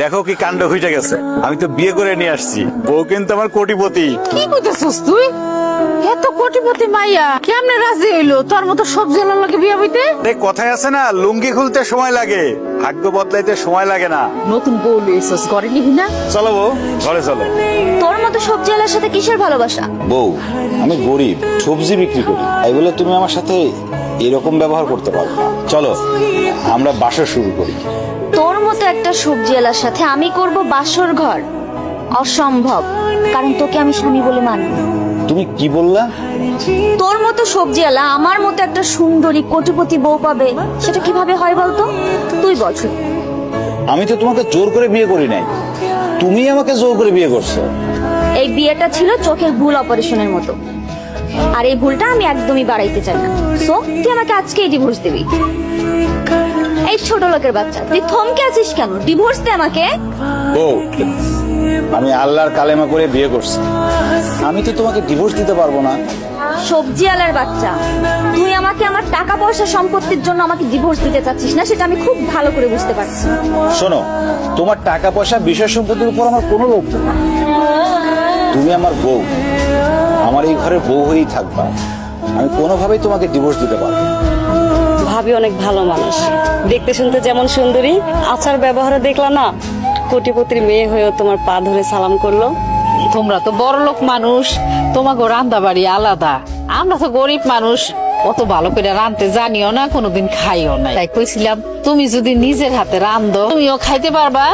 দেখো কি কাণ্ড হইতে গেছে, আমি তো বিয়ে করে নিয়ে আসছি, বউ কিন্তু আমার কোটিপতি। কি কইতেছস তুই? এত কোটিপতি মাইয়া কেমনে রাজি হইলো তোর মতো সবজি আলার লাগে বিয়া হইতে? এই কথায় আছে না, লুঙ্গি খুলতে সময় লাগে, ভাগ্য বদলাইতে সময় লাগে না। নতুন বউ লইছস, ঘরে নিবি না? চলো বউ, ঘরে চলো। তোর মতো সবজি আলার সাথে কিসের ভালোবাসা? বউ, আমি গরিব, সবজি বিক্রি করি, তাই বলে তুমি আমার সাথে এরকম ব্যবহার করতে পারো না। চলো আমরা বাসা শুরু করি। তোর মতো একটা সবজি আলার সাথে আমি করব বাসর ঘর? অসম্ভব, কারণ তোকে আমি স্বামী বলে মানি না। তুমি কি বললা? তোর মতো সবজি আলা আমার মতো একটা সুন্দরী কোটিপতি বউ পাবে, সেটা কিভাবে হয় বলতো? তুই বল শুনি। আমি তো তোমাকে জোর করে বিয়ে করি নাই, তুমি আমাকে জোর করে বিয়ে করছো। এই বিয়েটা ছিল চোখের ভুল অপারেশনের মতো, আর এই ভুলটা আমি একদমই বাড়াইতে চাই না। সো তুই আমাকে আজকেই ডিভোর্স দিবি। এই ছোট লোকের বাচ্চা, তুই থমকে আছিস কেন? ডিভোর্স দে আমাকে। বউ, আমি আল্লাহর কালেমা করে বিয়ে করছি, আমি তো তোমাকে ডিভোর্স দিতে পারবো না। সবজি আলার বাচ্চা, তুই আমাকে আমার টাকা পয়সা সম্পত্তির জন্য আমাকে ডিভোর্স দিতে চাচ্ছিস না, সেটা আমি খুব ভালো করে বুঝতে পারছি। শোনো, তোমার টাকা পয়সা বিষয় সম্পত্তির উপর আমার কোনো লোভ নেই। তুমি আমার বউ, আমার এই ঘরের বউ হয়েই থাকবা, আমি কোনোভাবেই তোমাকে ডিভোর্স দিতে পারবো না। ভাবি অনেক ভালো মানুষ, দেখতে শুনতে যেমন সুন্দরী, আচার ব্যবহারে দেখলা না কোটিপতির মেয়ে হয়েও তোমার পা ধরে সালাম করলো। তোমরা তো বড় লোক মানুষ, তোমাকে রান্না বাড়ি আলাদা, আমরা তো গরিব মানুষ, অত ভালো করে রাঁধতে জানিও না, কোনোদিন খাইও না। তাই কইছিলাম তুমি যদি নিজের হাতে রান্ধো তুমিও খাইতে পারবা,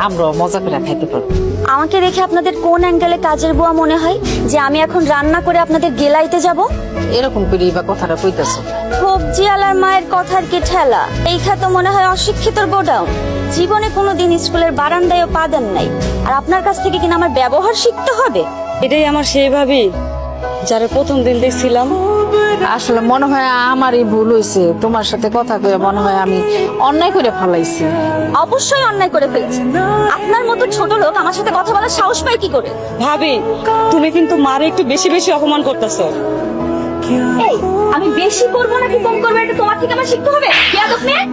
আমরাও মজা করে খাইতে পারবো। আমাকে দেখে আপনাদের কোন অ্যাঙ্গেলে কাজের বুয়া মনে হয় যে আমি এখন রান্না করে আপনাদের গেলাইতে যাব? এরকম করেই বা কথাটা কইতেছো? সবজি আলার মায়ের কথার কি ঠেলা? এই খাতে মনে হয় অশিক্ষিতর গোডাউন। জীবনে কোনোদিন স্কুলের বারান্দায়ও পা দেন নাই, আর আপনার কাছ থেকে কিনা আমার ব্যবহার শিখতে হবে? এটাই আমার সেই ভাবি যারা প্রথম দিন দেখছিলাম। আসলে মনে হয় আমারই ভুল হয়েছে, তোমার সাথে কথা কয়ে মনে হয় আমি অন্যায় করে ফেলাইছি। অবশ্যই অন্যায় করে ফেলেছি। আপনার মতো ছোট লোক আমার সাথে কথা বলার সাহস পায় কি করে? ভাবি, তুমি কিন্তু মারে একটু বেশি বেশি অপমান করতেছো। এই, আমি বেশি করবো নাকি কম করবো এটা তোমার থেকে আমার শিখতে হবে। বেয়াদব মেয়ে।